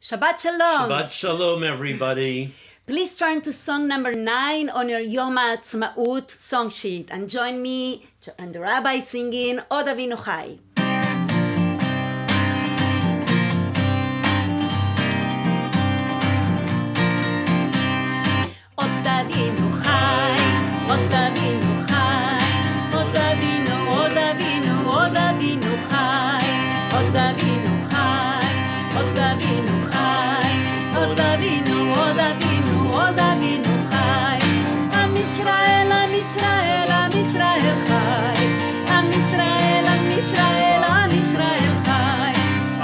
Shabbat Shalom. Shabbat Shalom, everybody. Please turn to song number 9 on your Yom Ha'Atzmaut song sheet and join me and the Rabbi singing Od Avinu Chai. Od Avinu Chai, Od Avinu Chai, Od Avinu, Od Avinu, Od Avinu Chai, Od Avinu Chai, Od Avinu Chai, Od Avinu, Od Avinu, Od Avinu Chai. Am Yisrael, Am Yisrael, Am Yisrael Chai. Am Yisrael, Am Yisrael, Am Yisrael Chai.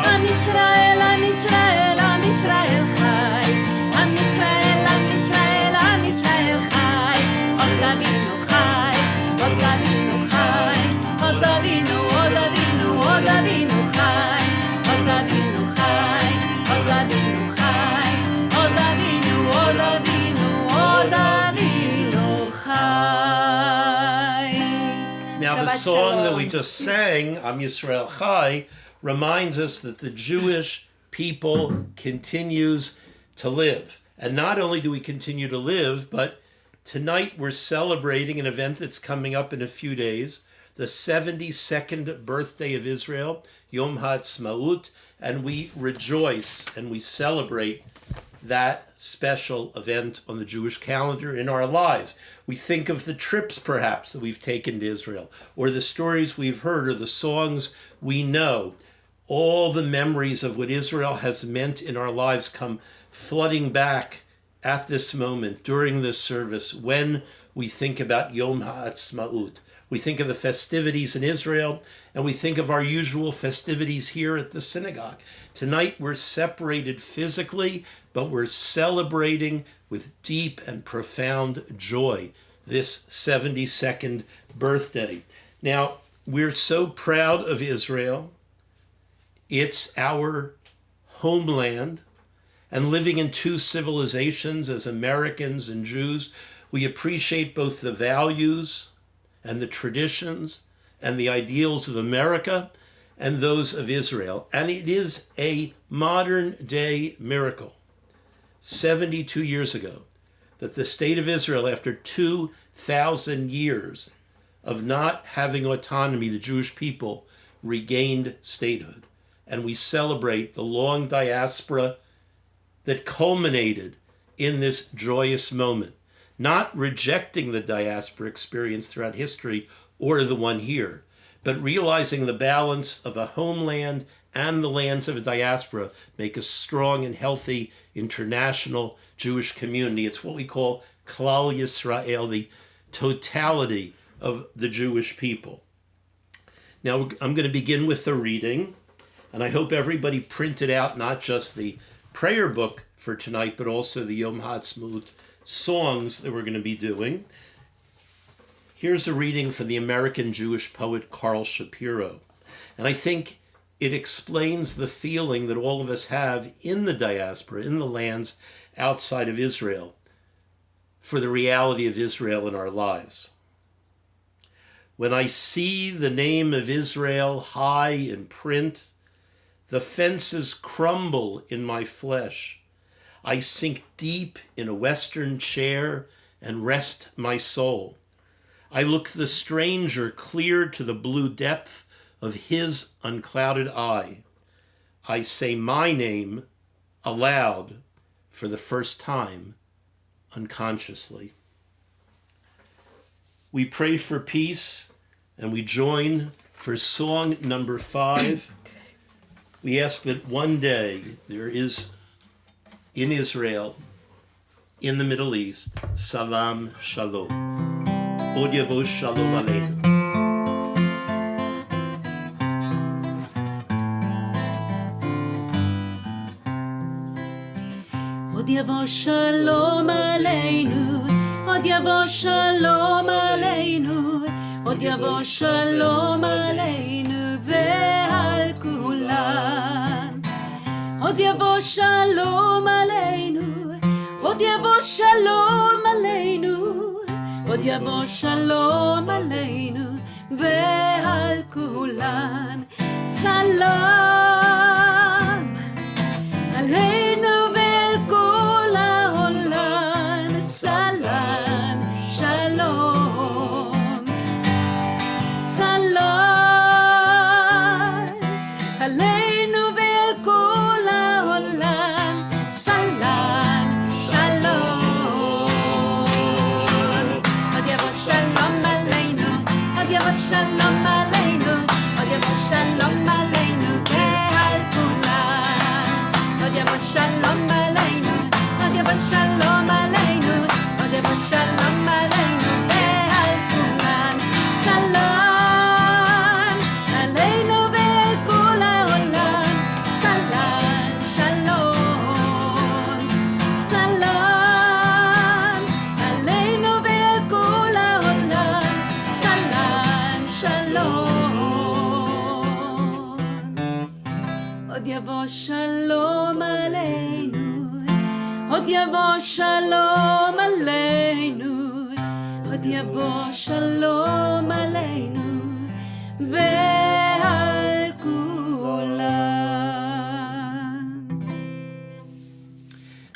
Am Yisrael, Am Yisrael, Am Yisrael Chai. Am Yisrael, Am Yisrael, Am Yisrael Chai. Od Avinu Chai, Od Avinu Chai, Od Avinu, Od Avinu, Od Avinu Chai. Od Avinu Chai, Od Avinu Chai, Od Avinu, Od Avinu, Od Avinu Chai. Now, the Shabbat song that Shalom. we just sang, Am Yisrael Chai, reminds us that the Jewish people continues to live. And not only do we continue to live, but tonight we're celebrating an event that's coming up in a few days, the 72nd birthday of Israel, Yom Ha'Atzmaut, and we rejoice and we celebrate that special event on the Jewish calendar in our lives. We think of the trips, perhaps, that we've taken to Israel, or the stories we've heard, or the songs we know. All the memories of what Israel has meant in our lives come flooding back at this moment, during this service, when we think about Yom Ha'Atzmaut. We think of the festivities in Israel, and we think of our usual festivities here at the synagogue. Tonight we're separated physically, but we're celebrating with deep and profound joy this 72nd birthday. Now, we're so proud of Israel. It's our homeland, and living in two civilizations as Americans and Jews, we appreciate both the values and the traditions and the ideals of America and those of Israel. And it is a modern day miracle, 72 years ago, that the state of Israel, after 2,000 years of not having autonomy, the Jewish people regained statehood. And we celebrate the long diaspora that culminated in this joyous moment, not rejecting the diaspora experience throughout history or the one here, but realizing the balance of a homeland and the lands of a diaspora make a strong and healthy international Jewish community. It's what we call Klal Yisrael, the totality of the Jewish people. Now, I'm going to begin with the reading, and I hope everybody printed out not just the prayer book for tonight, but also the Yom Ha'Atzmaut songs that we're going to be doing. Here's a reading from the American Jewish poet Carl Shapiro. And I think it explains the feeling that all of us have in the diaspora, in the lands outside of Israel, for the reality of Israel in our lives. When I see the name of Israel high in print, the fences crumble in my flesh. I sink deep in a Western chair and rest my soul. I look the stranger clear to the blue depth of his unclouded eye. I say my name aloud for the first time, unconsciously. We pray for peace, and we join for song number 5. We ask that one day there is in Israel, in the Middle East, Salam Shalom. Od Yavo Shalom Aleinu. Od Yavo Shalom Aleinu, Od Yavo Shalom Aleinu, Od Yavo Shalom Aleinu ve'al kulam. Od Yavo Shalom Aleinu, Od Yavo Shalom Aleinu, Od Yavo Shalom Aleinu ve'al kulam. Salam Aleinu. shalom aleinu, od yavo shalom aleinu, od yavo shalom aleinu, ve'al kulam salam, aleinu ve'al kol ha'olam, salam, shalom, salam, aleinu ve'al kol ha'olam, salam, shalom. Od yavo shalom aleinu, od yavo shalom aleinu, od yavo shalom aleinu, ve'al kulam.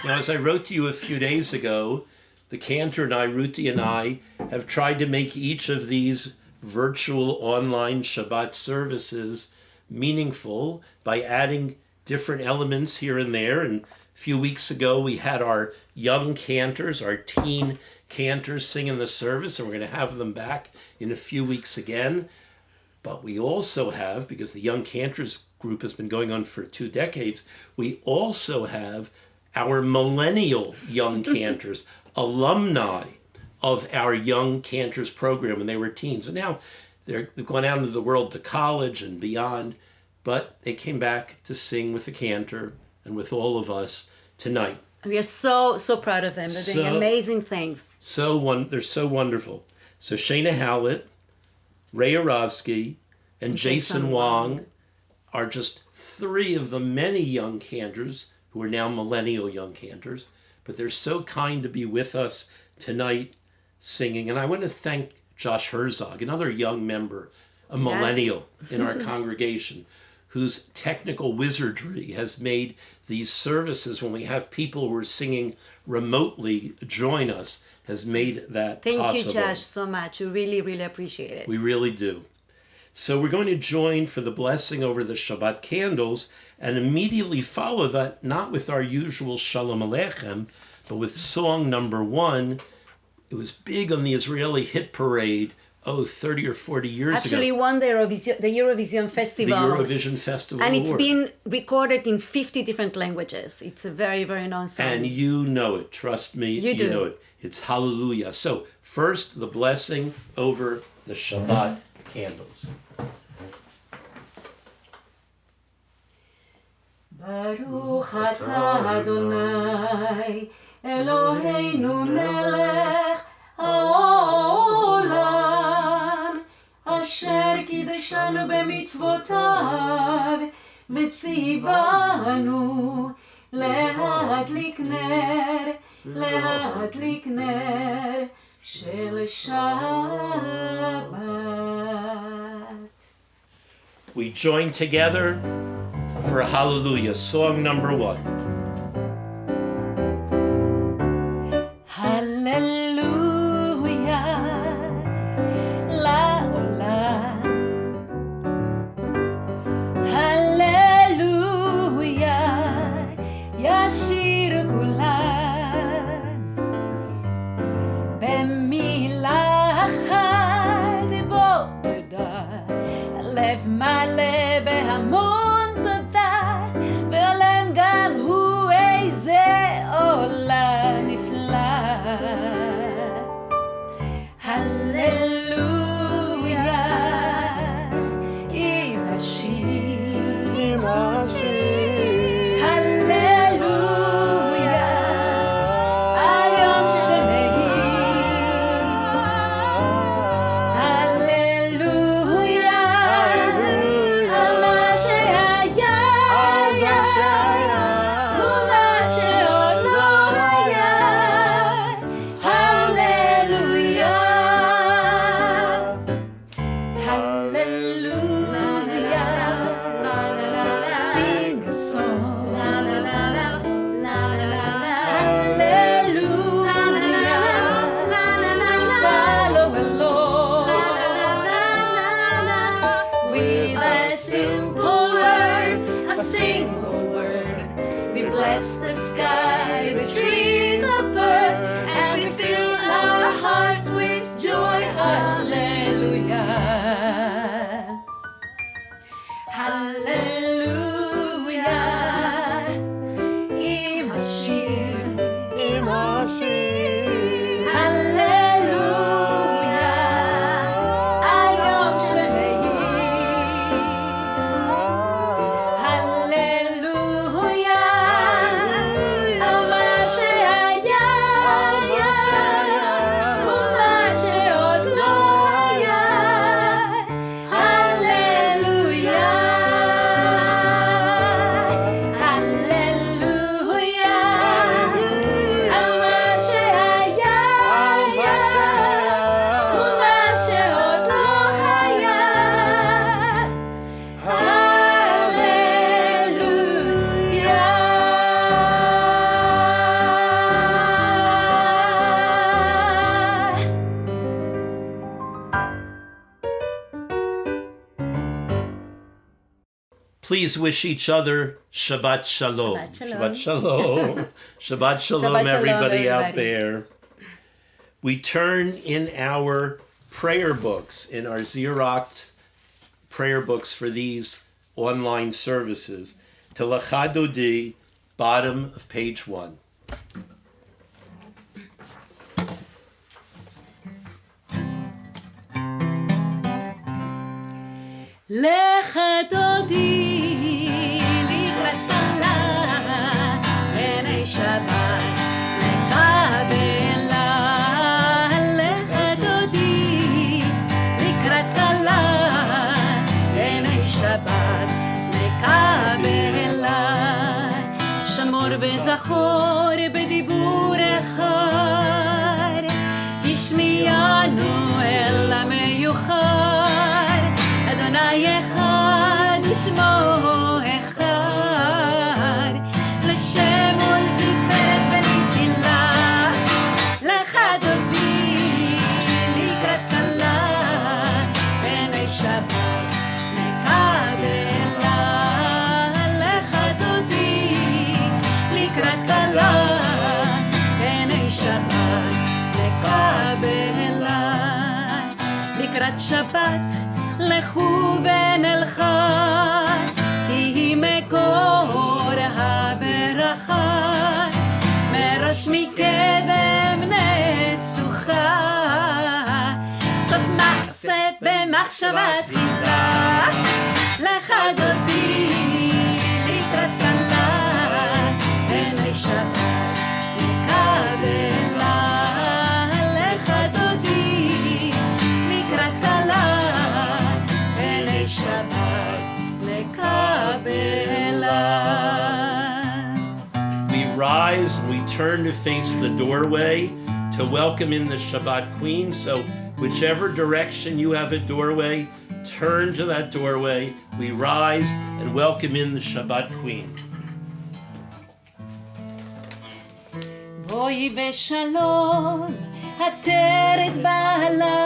Now, as I wrote to you a few days ago, the Cantor and I, Ruti and I, have tried to make each of these virtual online Shabbat services meaningful by adding different elements here and there. And a few weeks ago, we had our young cantors, our teen cantors sing in the service, and we're going to have them back in a few weeks again. But we also have, because the Young Cantors group has been going on for 2 decades, we also have our millennial Young Cantors, alumni of our Young Cantors program when they were teens. And now they've gone out into the world to college and beyond, but they came back to sing with the Cantor and with all of us tonight. We are so proud of them. They're doing amazing things. They're so wonderful. So Shana Hallett, Ray Arovsky, and Jason Wong are just 3 of the many young cantors who are now millennial young cantors. But they're so kind to be with us tonight singing. And I want to thank Josh Herzog, another young member, a millennial in our congregation, whose technical wizardry has made these services, when we have people who are singing remotely join us, has made that possible. Thank you, Josh, so much. We really, really appreciate it. We really do. So we're going to join for the blessing over the Shabbat candles and immediately follow that, not with our usual Shalom Aleichem, but with song number 1. It was big on the Israeli hit parade, 30 or 40 years Actually ago. won the Eurovision Festival. The Eurovision Festival And it's Award. been recorded in 50 different languages. It's a very, very known song. And you know it. Trust me, you do. know it. It's hallelujah. So first, the blessing over the Shabbat candles. Baruch atah Adonai Eloheinu melech haolam asher kideshanu b'mitzvotav v'tzivanu להדליק נר של שבת. We join together for Hallelujah, song number 1. Hallelujah, לעולם. Hallelujah, ישיר כולם. במילה אחת בודדה, הלב מלא בהמון תודה, ועולם גם הוא איזה עולם נפלא. הללויה, עם השיר, הללויה, היום שמאיר, הללויה, על מה שהיה ומה שעוד לא היה, הללויה, hallelujah, sing a song, hallelujah, follow along with a simple word, a single word. We bless the sky, the trees, the birds, and we fill our hearts with joy. Hallelujah. Hallelujah, Please wish each other Shabbat Shalom. Shabbat Shalom. Shabbat Shalom, Shalom, everybody out everybody. there. We turn in our prayer books, in our Xerox prayer books for these online services, to Lecha Dodi, bottom of page 1. לך דודי לקראת כלה, עיני שבת לקבלה. לך דודי לקראת כלה, עיני שבת לקבלה. שמור וזכור בדיבור אחד, השמיענו אל המיוחד. אדוני אחד ושמו אחד, לשם ולתפארת ולתהילה. לך דודי לקראת כלה, עיני שבת לקבלה. לך דודי לקראת כלה, עיני שבת לקבלה. לקראת שבת לכו ונלכה, כי היא מקור הברכה, מראש מקדם נסוכה. סוף מעשה במחשבה תחילה. לך דודי לקראת כלה, עיני שבת לקבלה. לך דודי לקראת כלה, Shabbat lekabela. We rise and we turn to face the doorway to welcome in the Shabbat Queen. So whichever direction you have a doorway, turn to that doorway. We rise and welcome in the Shabbat Queen. בואי ושלום עטרת בעלה,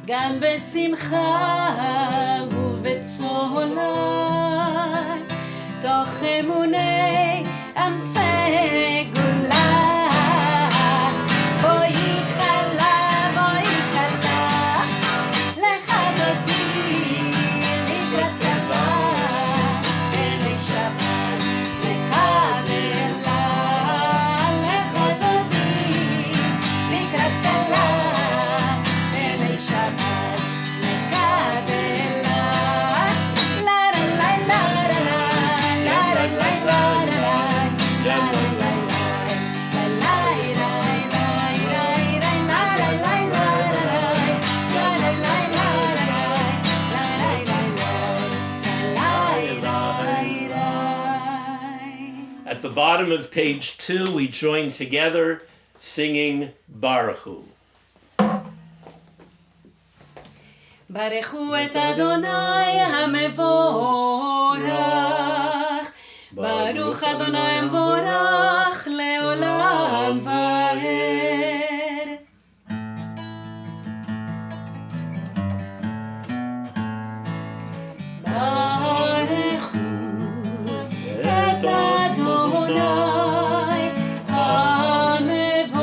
גם בשמחה ובצהלה, תוך אמוני עם סגולה. בואי חלה, בואי חלה, לך דודי לקראת כלה, עיני שבת לקבלה. לך דודי לקראת כלה, עיני שבת לקבלה. לה לה לה לה לה לה לה לה At the bottom of page 2, we join together singing Baruch Hu. ברכו את אדוני המבורך, ברוך אדוני המבורך לעולם ועד. ברכו את אדוני המבורך.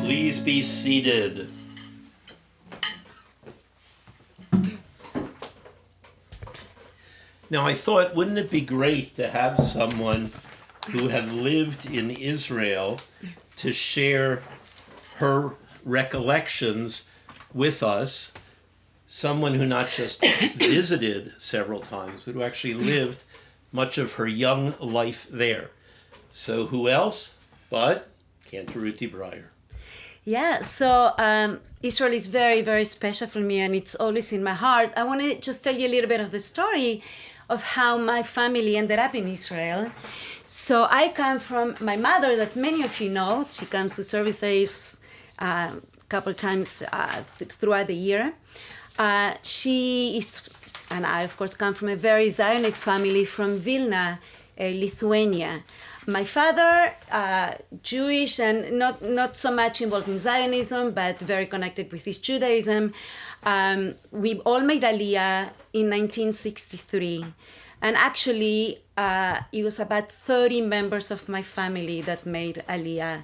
Please be seated. Now, I thought, wouldn't it be great to have someone who had lived in Israel to share her recollections with us, someone who not just visited several times, but who actually lived much of her young life there. So who else but Cantor Braier? Yeah, so Israel is very, very special for me, and it's always in my heart. I want to just tell you a little bit of the story of how my family ended up in Israel. So I come from my mother, that many of you know. She comes to services a couple times throughout the year. She is, and I of course come from a very Zionist family from Vilna, Lithuania. My father, Jewish and not so much involved in Zionism, but very connected with his Judaism. We all made Aliyah in 1963. And actually, it was about 30 members of my family that made Aliyah.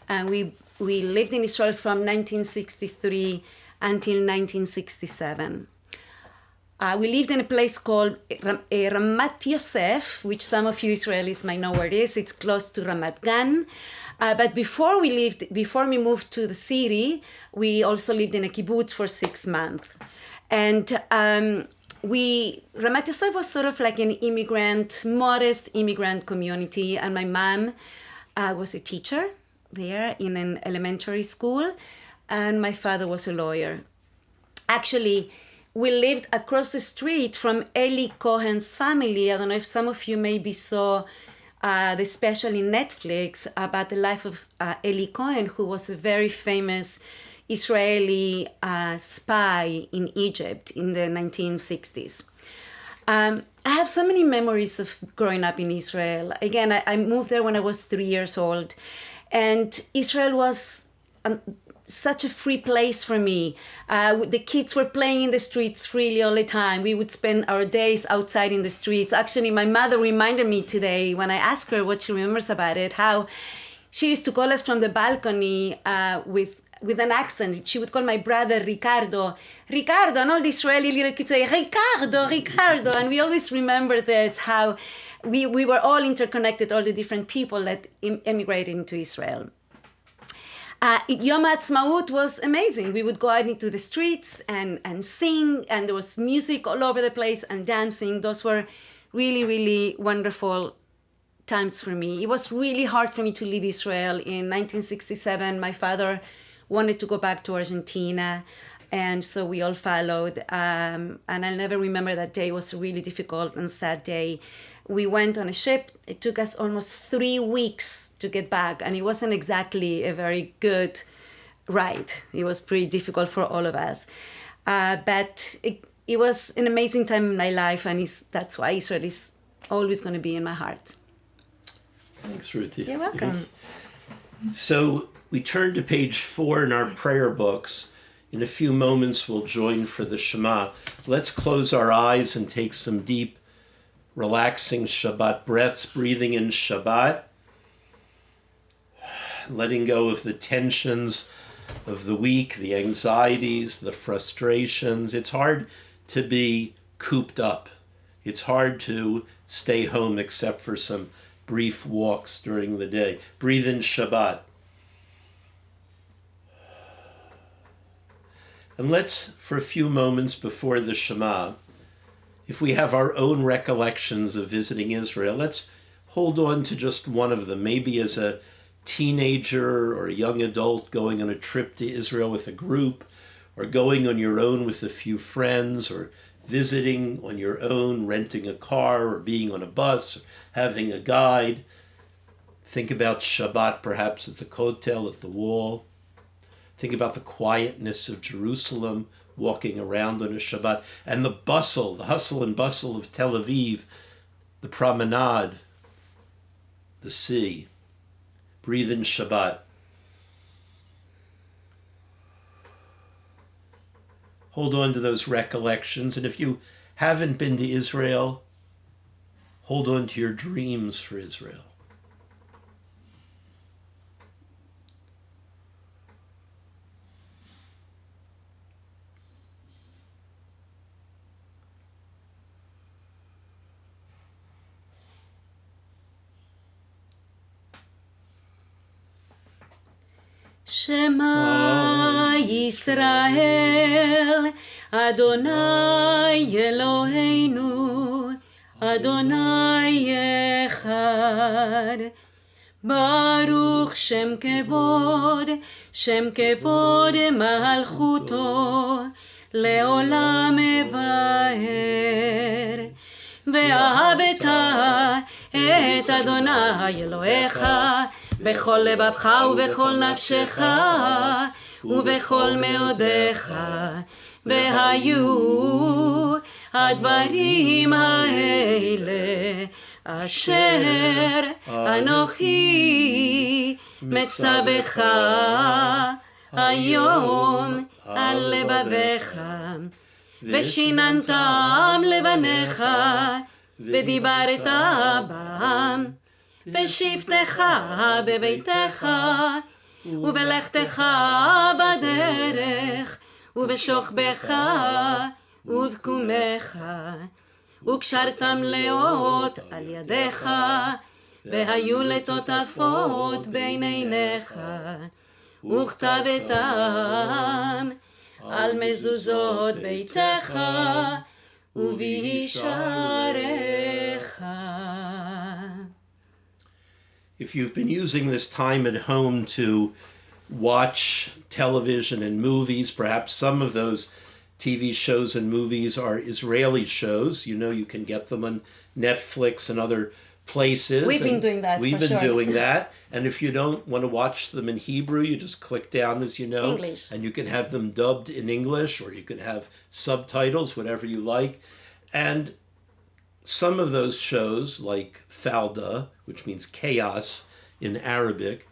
And we lived in Israel from 1963 until 1967. We lived in a place called Ramat Yosef, which some of you Israelis might know where it is. It's close to Ramat Gan. But before we moved to the city, we also lived in a kibbutz for 6 months. And Ramat Yosef was sort of like an modest immigrant community. And my mom was a teacher there in an elementary school. And my father was a lawyer. Actually, we lived across the street from Eli Cohen's family. I don't know if some of you maybe saw the special in Netflix about the life of Eli Cohen, who was a very famous Israeli spy in Egypt in the 1960s. I have so many memories of growing up in Israel. Again, I moved there when I was 3 years old. And Israel was such a free place for me. The kids were playing in the streets freely all the time. We would spend our days outside in the streets. Actually, my mother reminded me today when I asked her what she remembers about it, how she used to call us from the balcony with an accent. She would call my brother Ricardo, and all the Israeli little kids say, Ricardo. And we always remember this, how we were all interconnected, all the different people that emigrated into Israel. Yom Ha'Atzmaut was amazing. We would go out into the streets and sing, and there was music all over the place and dancing. Those were really, really wonderful times for me. It was really hard for me to leave Israel. In 1967, my father wanted to go back to Argentina, and so we all followed. And I'll never remember that day. It was a really difficult and sad day. We went on a ship. It took us almost 3 weeks to get back, and it wasn't exactly a very good ride. It was pretty difficult for all of us. But it was an amazing time in my life, and that's why Israel is always going to be in my heart. Thanks, Ruthie. You're welcome. So we turn to page 4 in our prayer books. In a few moments, we'll join for the Shema. Let's close our eyes and take some deep, relaxing Shabbat breaths, breathing in Shabbat, letting go of the tensions of the week, the anxieties, the frustrations. It's hard to be cooped up. It's hard to stay home except for some brief walks during the day. Breathe in Shabbat. And let's, for a few moments before the Shema, if we have our own recollections of visiting Israel, let's hold on to just one of them. Maybe as a teenager or a young adult going on a trip to Israel with a group, or going on your own with a few friends, or visiting on your own, renting a car, or being on a bus, or having a guide. Think about Shabbat perhaps at the Kotel, at the wall. Think about the quietness of Jerusalem, walking around on a Shabbat, and the bustle, the hustle and bustle of Tel Aviv, the promenade, the sea. Breathe in Shabbat. Hold on to those recollections, and if you haven't been to Israel, hold on to your dreams for Israel. Shema Yisrael, Adonai Eloheinu, Adonai Echad. Baruch Shem Kevod Malchuto, Leolam Evaher. ואהבת את אדוני אלוהיך בכל לבבך ובכל נפשך ובכל מאודיך. והיו הדברים האלה אשר אנוכי מצווך היום על לבביך. ושיננתם לבניך, ודיברת בם, בשבתך בביתך, ובלכתך בדרך, ובשוכבך ובקומך, וקשרתם לאות על ידיך, והיו לטוטפות בין עיניך, וכתבתם על מזוזות ביתך ובישעריך. If you've been using this time at home to watch television and movies, perhaps some of those TV shows and movies are Israeli shows. You know, you can get them on Netflix and other places. We've been doing that. We've been doing that. And if you don't want to watch them in Hebrew, you just click down, as you know, English. And you can have them dubbed in English, or you can have subtitles, whatever you like. And some of those shows, like Falda, which means chaos in Arabic,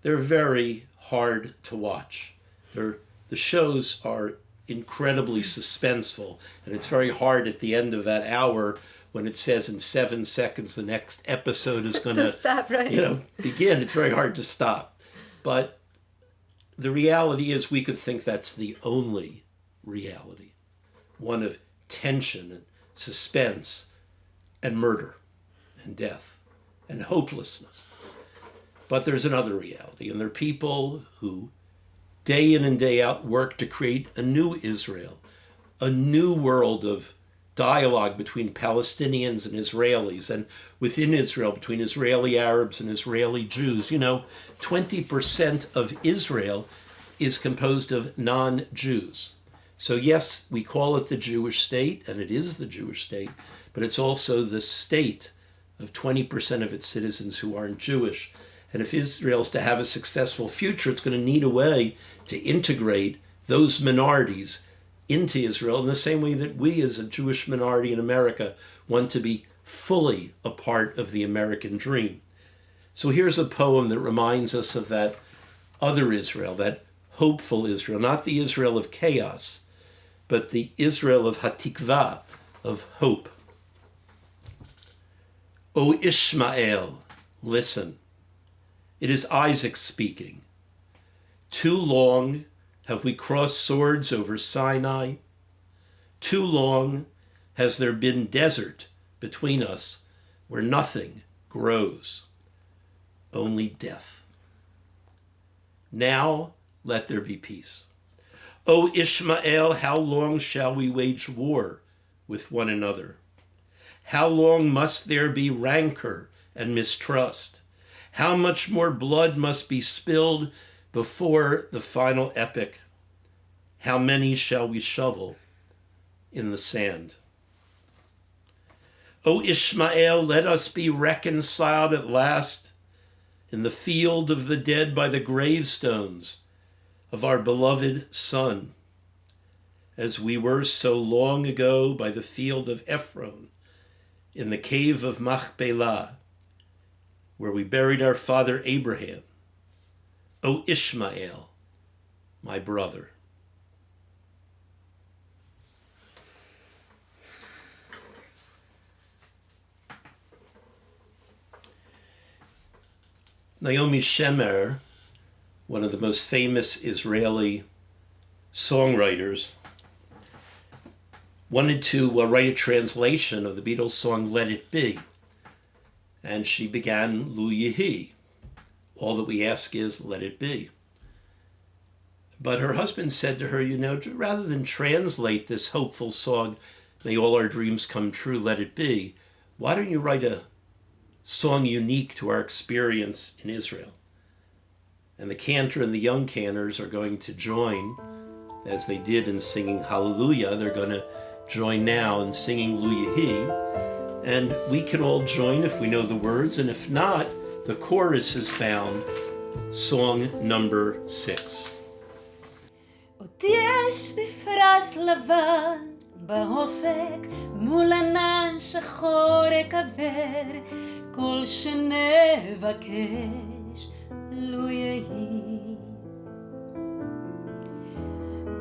they're very hard to watch. The shows are incredibly suspenseful, and it's very hard at the end of that hour when it says in 7 seconds the next episode is going to stop, right? Begin. It's very hard to stop. But the reality is we could think that's the only reality, one of tension and suspense and murder and death and hopelessness. But there's another reality, and there are people who day in and day out work to create a new Israel, a new world of dialogue between Palestinians and Israelis, and within Israel, between Israeli Arabs and Israeli Jews. 20% of Israel is composed of non-Jews. So yes, we call it the Jewish state, and it is the Jewish state, but it's also the state of 20% of its citizens who aren't Jewish. And if Israel is to have a successful future, it's going to need a way to integrate those minorities into Israel in the same way that we as a Jewish minority in America want to be fully a part of the American dream. So here's a poem that reminds us of that other Israel, that hopeful Israel, not the Israel of chaos, but the Israel of Hatikva, of hope. O Ishmael, listen. It is Isaac speaking. Too long have we crossed swords over Sinai. Too long has there been desert between us where nothing grows, only death. Now let there be peace. O Ishmael, how long shall we wage war with one another? How long must there be rancor and mistrust? How much more blood must be spilled before the final epic? How many shall we shovel in the sand? O Ishmael, let us be reconciled at last in the field of the dead by the gravestones of our beloved son, as we were so long ago by the field of Ephron, in the cave of Machpelah, where we buried our father Abraham. O Ishmael, my brother. Naomi Shemer, one of the most famous Israeli songwriters, wanted to write a translation of the Beatles song Let It Be. And she began Lu Yehi. All that we ask is let it be. But her husband said to her, rather than translate this hopeful song, may all our dreams come true, let it be, why don't you write a song unique to our experience in Israel? And the Cantor and the young Cantors are going to join, as they did in singing Hallelujah. They're going to join now in singing Lu Yehi. And we can all join if we know the words, and if not, the chorus is found, song number 6. עוד יש בפרס לבן באופק מול ענן שחור אקבר כל שנבקש לו יהי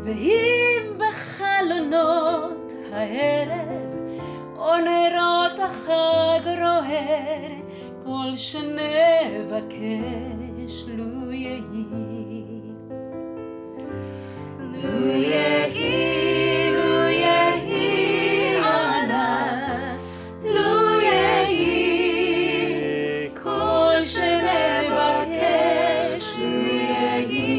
ואם בחלונות הערב או נרות החג רוער כל שנבקש לו יהי Lu Yehi, Lu Yehi, Ana, Lu Yehi, Kol Shenevakesh, Lu Yehi,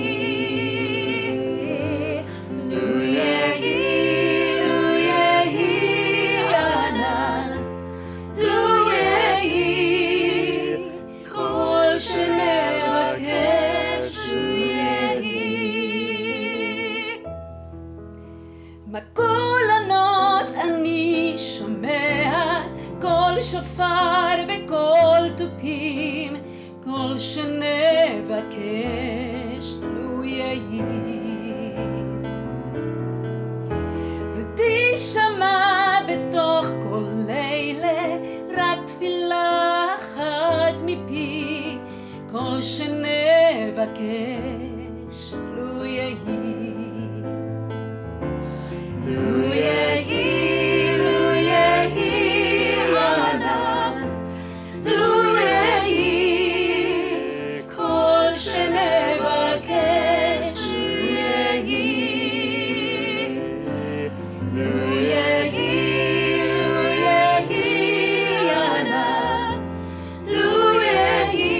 Lu Yehi, Lu Yehi, Ana, Lu Yehi, Kol Shenevakesh, Lu Yehi. בקולנות אני שומע קול שופר וקול תופים קול שנבקש לו יהי לו תשמע בתוך כל לילה רק תפילה אחת מפי קול שנבקש לו יהי Lu Yehi, Lu Yehi, Ana, Lu Yehi, Kol Shenevakesh, Lu Yehi, Lu Yehi, Lu Yehi, Ana, Lu Yehi,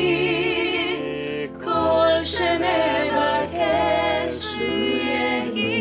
Kol Shenevakesh, Lu Yehi.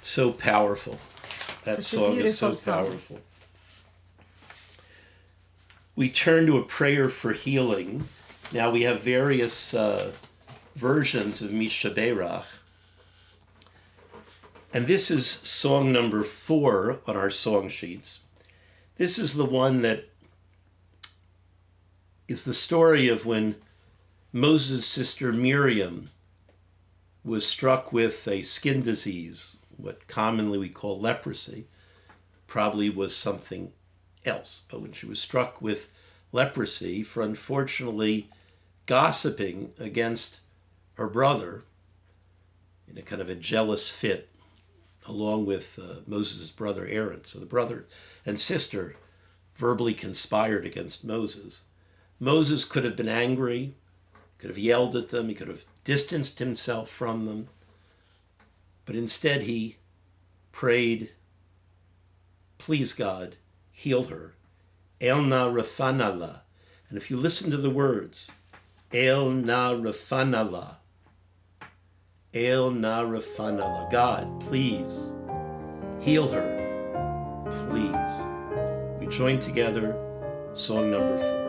So powerful. That Such a song is so beautiful song. powerful. We turn to a prayer for healing. Now we have various versions of Mishaberach. And this is song number 4 on our song sheets. This is the one that is the story of when Moses' sister Miriam was struck with a skin disease, what commonly we call leprosy, probably was something else. But when she was struck with leprosy for unfortunately gossiping against her brother, in a kind of a jealous fit, along with Moses' brother Aaron. So the brother and sister verbally conspired against Moses. Moses could have been angry, could have yelled at them, he could have distanced himself from them, but instead he prayed, please God, heal her. El na refanala. And if you listen to the words, El na refanala, El na refanala, God, please, heal her, please. We join together, song number 4.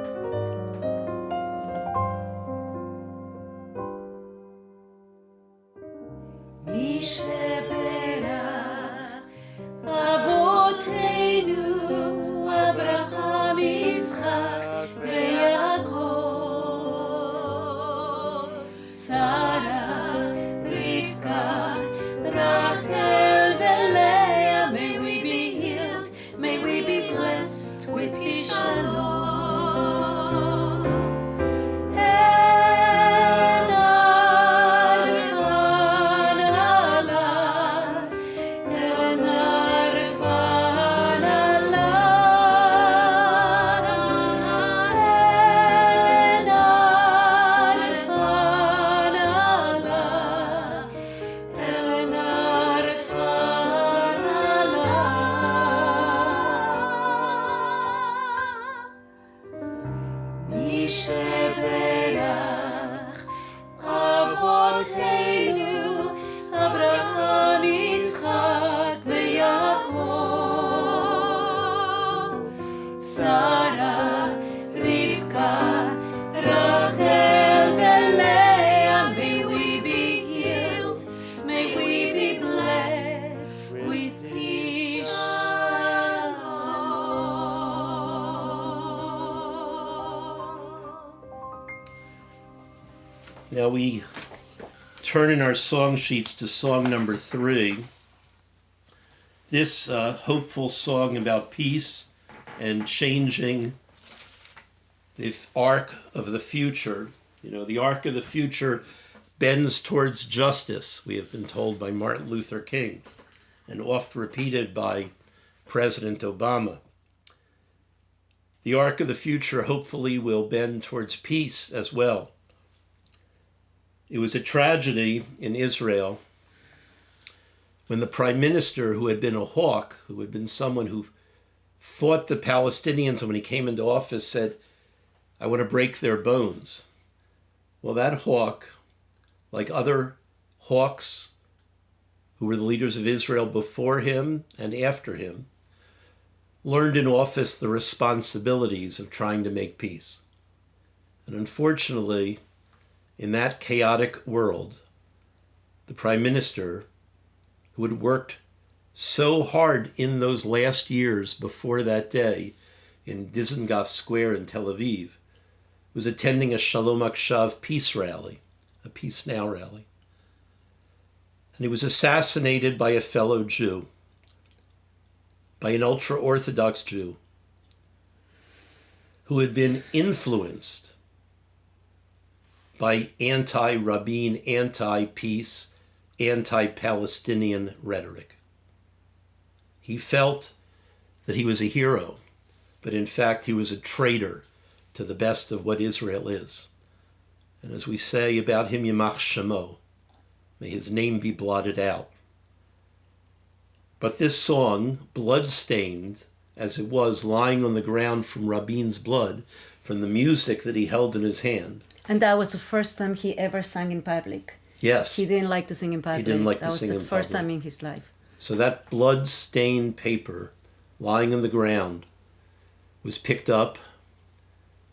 Now we turn in our song sheets to song number 3. This hopeful song about peace and changing the arc of the future. You know, the arc of the future bends towards justice, we have been told by Martin Luther King, and oft repeated by President Obama. The arc of the future hopefully will bend towards peace as well. It was a tragedy in Israel when the prime minister, who had been a hawk, who had been someone who fought the Palestinians, and when he came into office said, I want to break their bones. Well, that hawk, like other hawks who were the leaders of Israel before him and after him, learned in office the responsibilities of trying to make peace. And unfortunately, in that chaotic world, the prime minister, who had worked so hard in those last years before that day in Dizengoff Square in Tel Aviv, was attending a Shalom Akshav peace rally, a Peace Now rally. And he was assassinated by a fellow Jew, by an ultra-Orthodox Jew, who had been influenced by anti-Rabin, anti-peace, anti-Palestinian rhetoric. He felt that he was a hero, but in fact he was a traitor to the best of what Israel is. And as we say about him, Yimach Shemo, may his name be blotted out. But this song, blood-stained, as it was lying on the ground from Rabin's blood, from the music that he held in his hand. And that was the first time he ever sang in public. Yes. He didn't like to sing in public. He didn't like to sing in public. That was the first time in his life. So that blood-stained paper lying on the ground was picked up,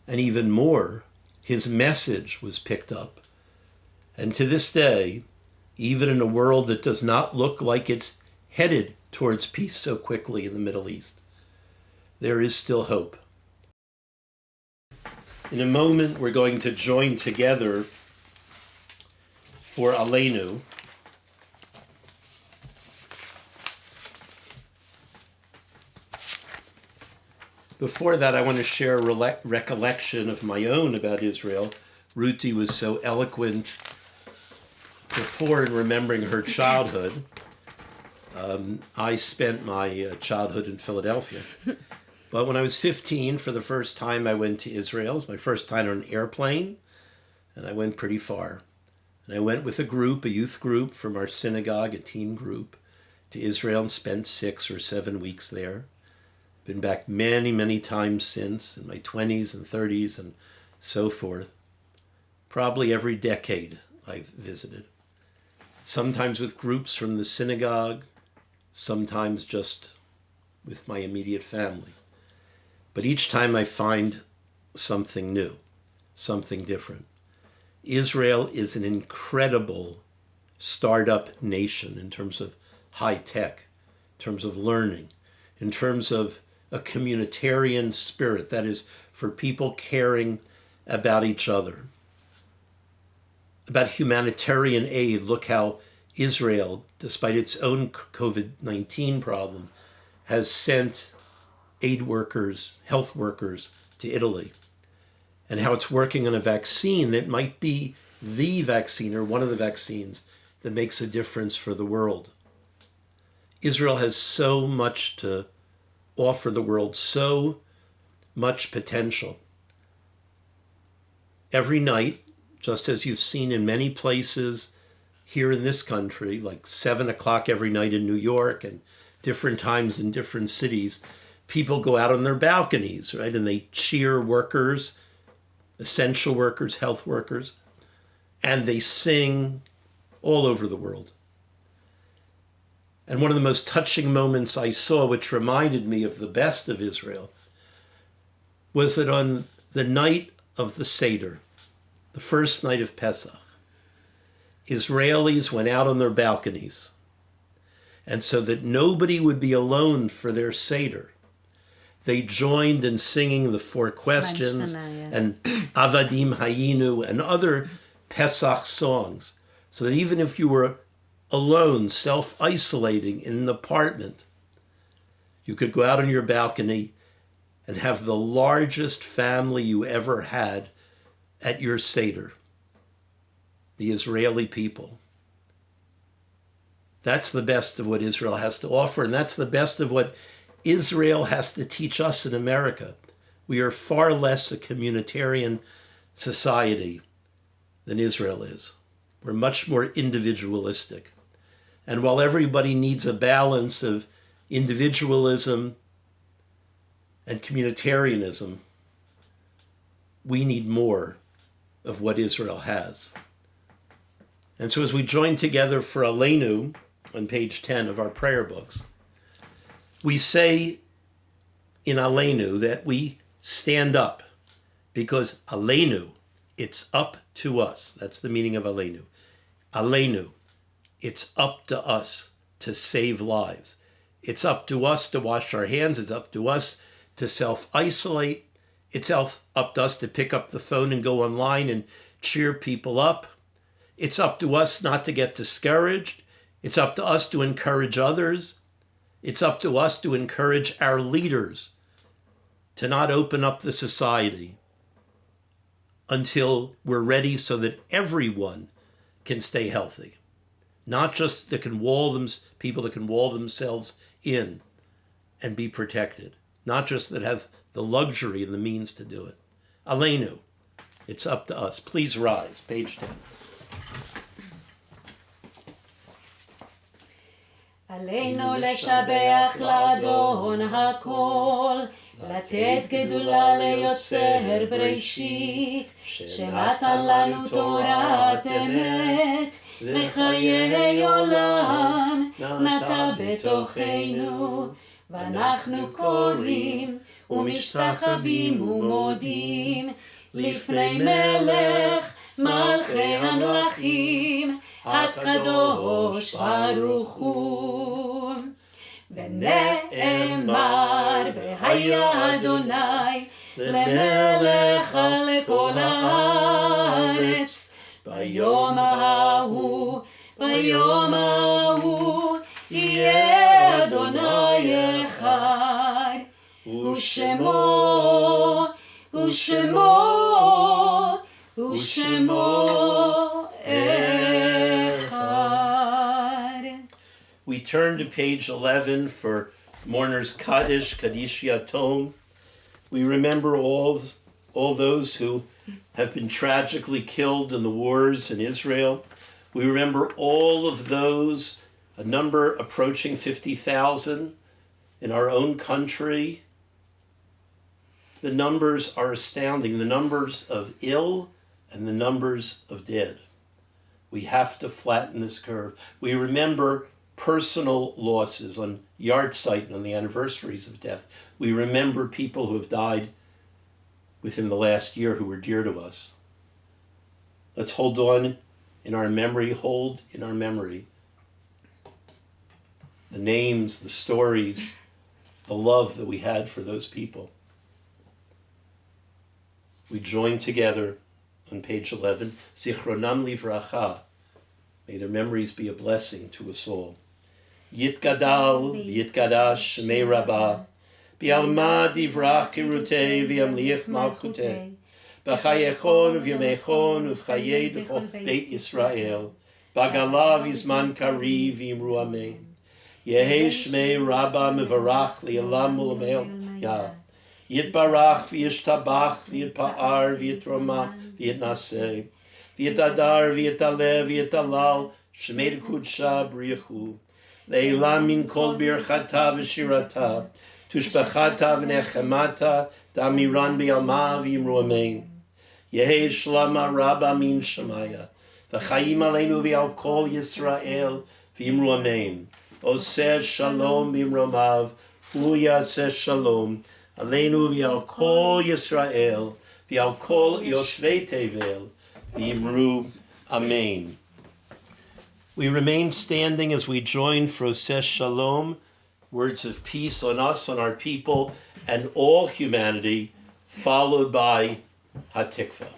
and even more, his message was picked up. And to this day, even in a world that does not look like it's headed towards peace so quickly in the Middle East, there is still hope. In a moment, we're going to join together for Aleinu. Before that, I want to share a recollection of my own about Israel. Ruti was so eloquent before, in remembering her childhood, I spent my childhood in Philadelphia. But when I was 15, for the first time, I went to Israel. It was my first time on an airplane, and I went pretty far. And I went with a youth group from our synagogue, a teen group, to Israel and spent 6 or 7 weeks there. Been back many, many times since, in my 20s and 30s and so forth. Probably every decade I've visited. Sometimes with groups from the synagogue, sometimes just with my immediate family. But each time I find something new, something different. Israel is an incredible startup nation in terms of high tech, in terms of learning, in terms of a communitarian spirit, that is, for people caring about each other. About humanitarian aid, look how Israel, despite its own COVID-19 problem, has sent aid workers, health workers to Italy, and how it's working on a vaccine that might be the vaccine or one of the vaccines that makes a difference for the world. Israel has so much to offer the world, so much potential. Every night, just as you've seen in many places here in this country, like 7 o'clock every night in New York and different times in different cities, people go out on their balconies, right? And they cheer workers, essential workers, health workers, and they sing all over the world. And one of the most touching moments I saw, which reminded me of the best of Israel, was that on the night of the Seder, the first night of Pesach, Israelis went out on their balconies, and so that nobody would be alone for their Seder, they joined in singing the 4 questions and Avadim Hayinu and other Pesach songs, so that even if you were alone, self-isolating in an apartment, you could go out on your balcony and have the largest family you ever had at your Seder, the Israeli people. That's the best of what Israel has to offer, and that's the best of what Israel has to teach us in America. We are far less a communitarian society than Israel is. We're much more individualistic. And while everybody needs a balance of individualism and communitarianism, we need more of what Israel has. And so as we join together for Aleinu on page 10 of our prayer books, we say in Aleinu that we stand up because Aleinu, it's up to us. That's the meaning of Aleinu. Aleinu, it's up to us to save lives. It's up to us to wash our hands. It's up to us to self-isolate. It's up to us to pick up the phone and go online and cheer people up. It's up to us not to get discouraged. It's up to us to encourage others. It's up to us to encourage our leaders to not open up the society until we're ready so that everyone can stay healthy. Not just people that can wall themselves in and be protected. Not just that have the luxury and the means to do it. Aleinu, it's up to us. Please rise, page 10. עלינו לשבח לאדון הכל, לתת גדולה ליוצר בראשית, שנתן לנו תורת אמת, וחיי עולם נטע בתוכנו, ואנחנו קוראים ומשתחווים ומודים, לפני מלך מלכי המלכים, הקדוש ברוך הוא. ונאמר והיה אדוני למלך על כל הארץ, ביום ההוא יהיה אדוני אחד, ושמו אחד. We turn to page 11 for mourners Kaddish, Kaddish Yatom. We remember all those who have been tragically killed in the wars in Israel. We remember all of those, a number approaching 50,000 in our own country. The numbers are astounding, the numbers of ill and the numbers of dead. We have to flatten this curve. We remember personal losses on yahrzeit and on the anniversaries of death. We remember people who have died within the last year who were dear to us. Let's hold on in our memory, hold in our memory the names, the stories, the love that we had for those people. We join together on page 11, Zichronam livracha. May their memories be a blessing to us all. Yitgadal, Yitgadash, Shmei Rabbah, Bialma divrach kirutei, Viamliach malchutei, B'chayechon v'yamechon v'chayei d'chol Beit Yisrael, Bagalav izman kari v'imru amen. Yehi Shmei Rabbah mevarach li'alam u'lamel yah. Yitbarach v'yishtabach v'yitpa'ar v'yitroma v'yitnaseh v'yitadar v'yitaleh v'yitalal Shmei d'kudsha b'riyachu le'elam min kol birchata v'shirata tushbachata v'nechemata damiran b'yalma v'yimru amen. Yehi shlama Rabbah min Shemaya v'chayim aleinu v'al kol Yisrael v'yimru amen. Oseh shalom b'imromav v'yaseh shalom Aleinu v'al kol Yisrael, v'al kol Yoshvei Tevel, v'imru Amen. We remain standing as we join for Oseh Shalom, words of peace on us, on our people, and all humanity, followed by Hatikva.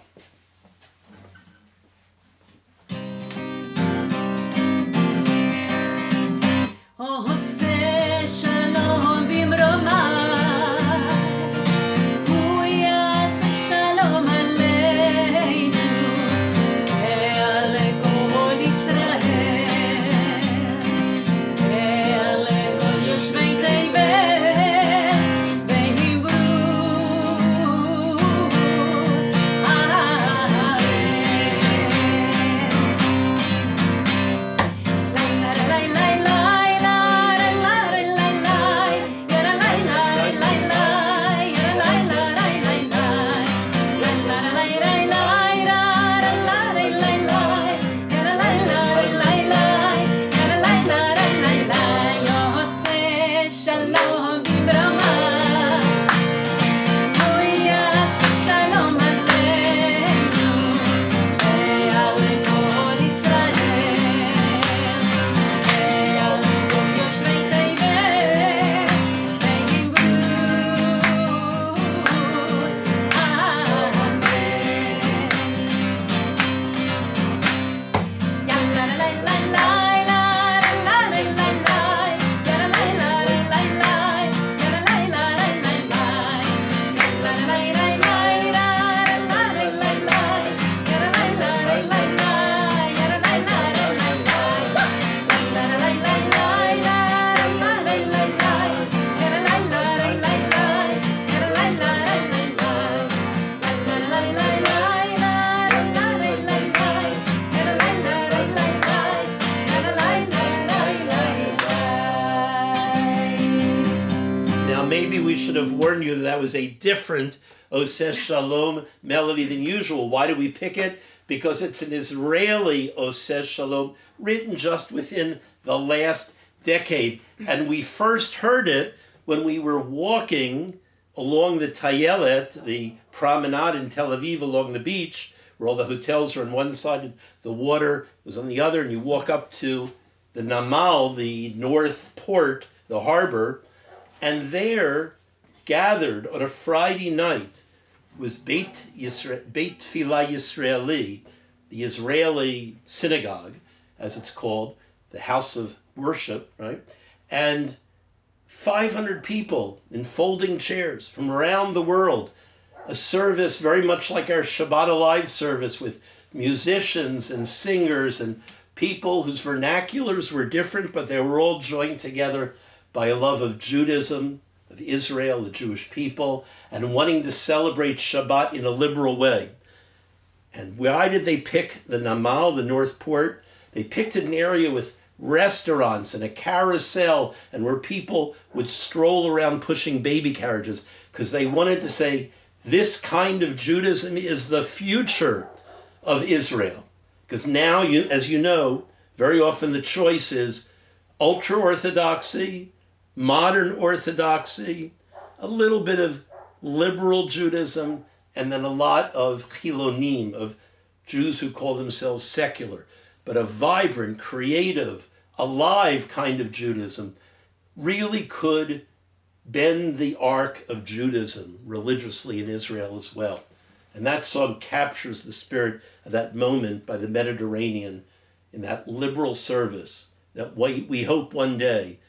Have warned you that was a different Oseh Shalom melody than usual. Why do we pick it? Because it's an Israeli Oseh Shalom written just within the last decade. And we first heard it when we were walking along the Tayelet, the promenade in Tel Aviv along the beach, where all the hotels are on one side and the water was on the other, and you walk up to the Namal, the north port, the harbor, and there gathered on a Friday night was Beit Tfilah Yisraeli, the Israeli synagogue, as it's called, the house of worship, right? And 500 people in folding chairs from around the world, a service very much like our Shabbat Alive service with musicians and singers and people whose vernaculars were different, but they were all joined together by a love of Judaism, of Israel, the Jewish people, and wanting to celebrate Shabbat in a liberal way. And why did they pick the Namal, the North Port? They picked an area with restaurants and a carousel and where people would stroll around pushing baby carriages because they wanted to say, this kind of Judaism is the future of Israel. Because now, as you know, very often the choice is ultra-Orthodoxy, modern Orthodoxy, a little bit of liberal Judaism, and then a lot of chilonim, of Jews who call themselves secular. But a vibrant, creative, alive kind of Judaism really could bend the arc of Judaism religiously in Israel as well. And that song captures the spirit of that moment by the Mediterranean in that liberal service that we hope one day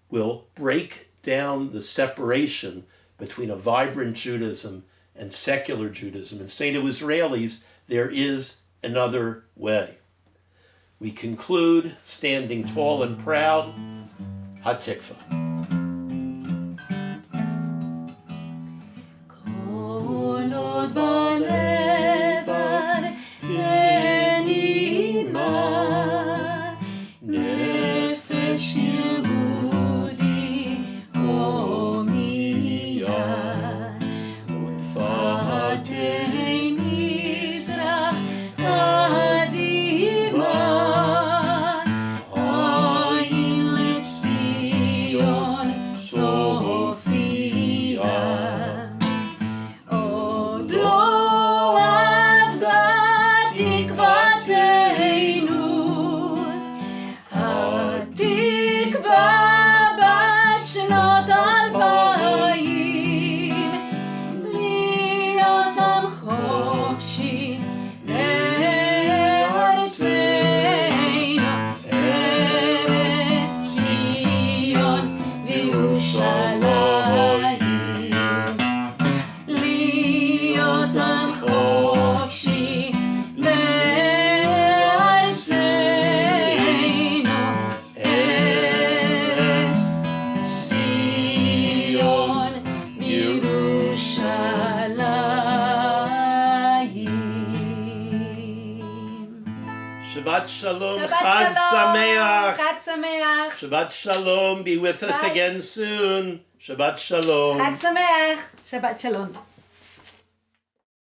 will break down the separation between a vibrant Judaism and secular Judaism and say to Israelis, there is another way. We conclude standing tall and proud, Hatikva. Shabbat Shalom, Chag Sameach. Chag Sameach. Shabbat Shalom, be with us again soon. Shabbat Shalom. Chag Sameach. Shabbat Shalom.